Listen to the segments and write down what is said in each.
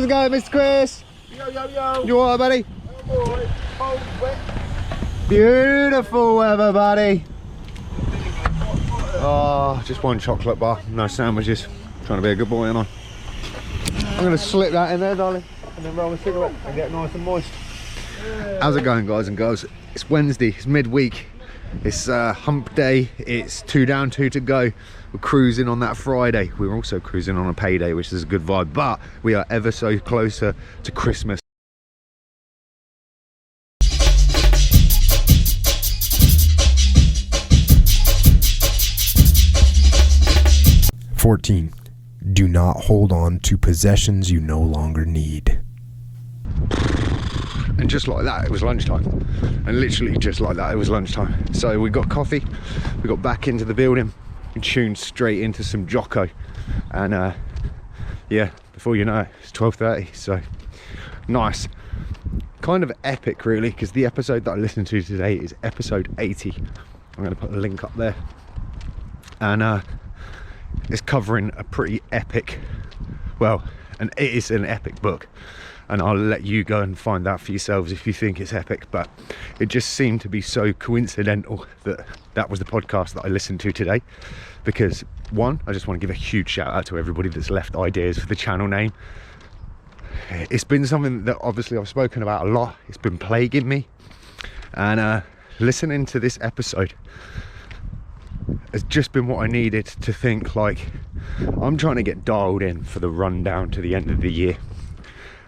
How's it going, Mr. Chris? Yo, yo, yo. You alright, buddy? I'm alright. Cold, wet. Beautiful weather, buddy. Oh, just one chocolate bar, no sandwiches. Trying to be a good boy, aren't I? I'm going to slip that in there, darling, and then roll a cigarette and get nice and moist. How's it going, guys and girls? It's Wednesday, it's midweek. It's hump day, it's 2 down, 2 to go. We're cruising on that Friday. We're also cruising on a payday, which is a good vibe, but we are ever so closer to Christmas. 14. Do not hold on to possessions you no longer need. And just like that, it was lunchtime. And literally just like that, it was lunchtime. So we got coffee, we got back into the building, and tuned straight into some Jocko. And yeah, before you know it, it's 12:30, so nice. Kind of epic, really, because the episode that I listened to today is episode 80. I'm going to put a link up there. And it's covering a pretty epic, well, and it is an epic book, and I'll let you go and find out for yourselves if you think it's epic. But it just seemed to be so coincidental that that was the podcast that I listened to today, because one, I just want to give a huge shout out to everybody that's left ideas for the channel name. It's been something that obviously I've spoken about a lot. It's been plaguing me, and listening to this episode has just been what I needed to think. Like, I'm trying to get dialed in for the rundown to the end of the year,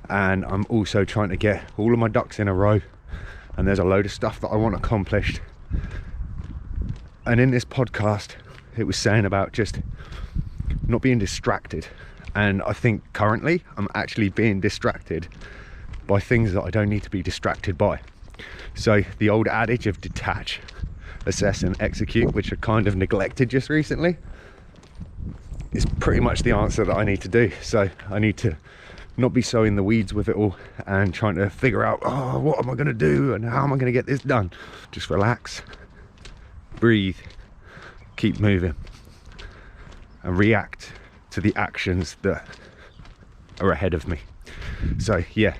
and I'm also trying to get all of my ducks in a row, and there's a load of stuff that I want accomplished. And in this podcast it was saying about just not being distracted, and I think currently I'm actually being distracted by things that I don't need to be distracted by. So the old adage of detach, assess and execute, which I kind of neglected just recently, is pretty much the answer that I need to do. So I need to not be so in the weeds with it all and trying to figure out, oh, what am I going to do and how am I going to get this done? Just relax, breathe, keep moving, and react to the actions that are ahead of me. So yeah,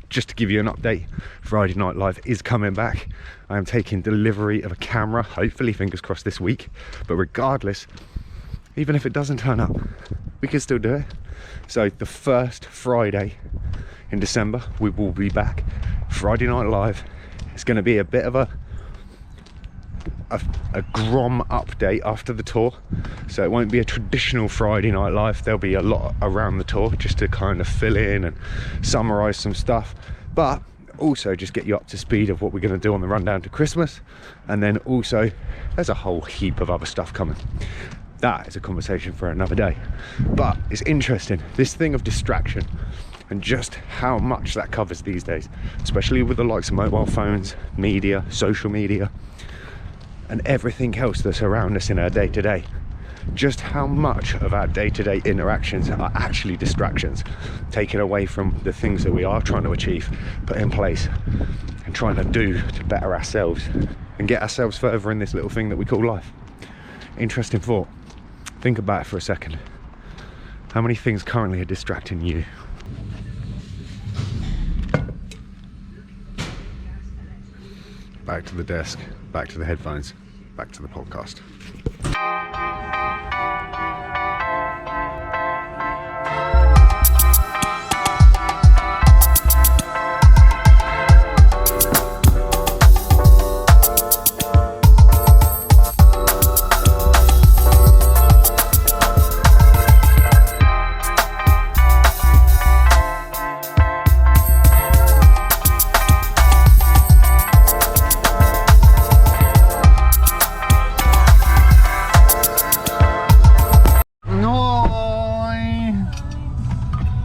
just to give you an update, Friday Night Live is coming back. I am taking delivery of a camera, hopefully, fingers crossed, this week. But regardless, even if it doesn't turn up, we can still do it. So the first Friday in December, we will be back. Friday Night Live. It's going to be a bit of a Grom update after the tour, so it won't be a traditional Friday Night Live. There'll be a lot around the tour just to kind of fill in and summarize some stuff, but also just get you up to speed of what we're going to do on the rundown to Christmas. And then also there's a whole heap of other stuff coming. That is a conversation for another day. But it's interesting, this thing of distraction and just how much that covers these days, especially with the likes of mobile phones, media, social media, and everything else that's around us in our day-to-day. Just how much of our day-to-day interactions are actually distractions, taken away from the things that we are trying to achieve, put in place, and trying to do to better ourselves and get ourselves further in this little thing that we call life. Interesting thought. Think about it for a second. How many things currently are distracting you? Back to the desk, back to the headphones, back to the podcast.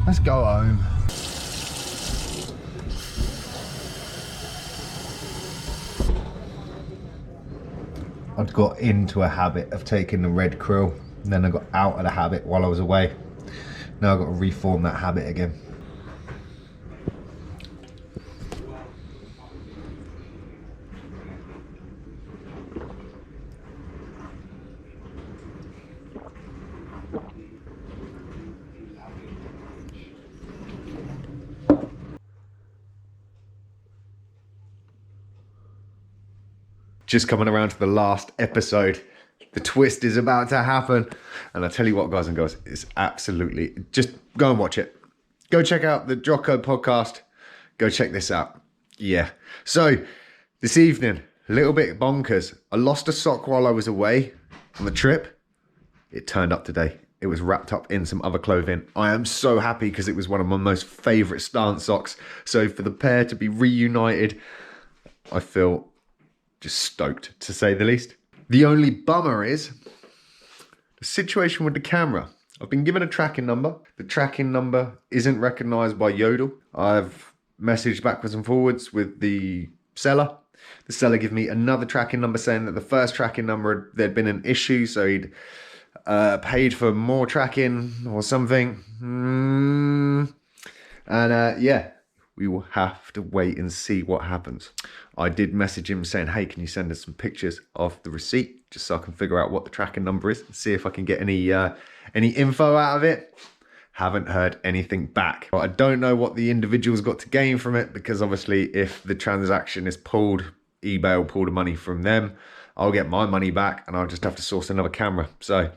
Let's go home. I'd got into a habit of taking the red krill, and then I got out of the habit while I was away. Now I've got to reform that habit again. just coming around to the last episode. The twist is about to happen. And I tell you what, guys and girls, it's absolutely, just go and watch it. Go check out the Jocko podcast. Go check this out. Yeah. So this evening, a little bit bonkers. I lost a sock while I was away on the trip. It turned up today. It was wrapped up in some other clothing. I am so happy because it was one of my most favourite stance socks. So for the pair to be reunited, I feel just stoked, to say the least. The only bummer is the situation with the camera. I've been given a tracking number. The tracking number isn't recognised by Yodel. I've messaged backwards and forwards with the seller. The seller gave me another tracking number saying that the first tracking number, there'd been an issue, so he'd paid for more tracking or something. Yeah, we will have to wait and see what happens. I did message him saying, hey, can you send us some pictures of the receipt just so I can figure out what the tracking number is and see if I can get any info out of it. Haven't heard anything back. I don't know what the individual's got to gain from it, because obviously if the transaction is pulled, eBay will pull the money from them. I'll get my money back and I'll just have to source another camera. So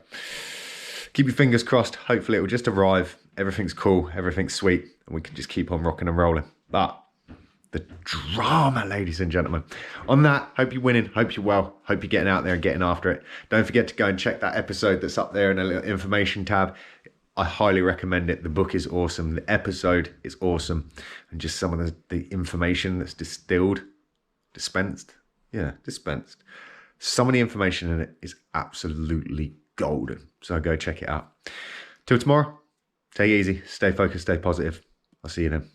keep your fingers crossed. Hopefully it will just arrive. Everything's cool, everything's sweet, and we can just keep on rocking and rolling. But the drama, ladies and gentlemen. On that, hope you're winning, hope you're well, hope you're getting out there and getting after it. Don't forget to go and check that episode that's up there in a little information tab. I highly recommend it. The book is awesome. The episode is awesome. And just some of the information that's dispensed. Some of the information in it is absolutely golden. So go check it out. Till tomorrow, take it easy, stay focused, stay positive. I'll see you then.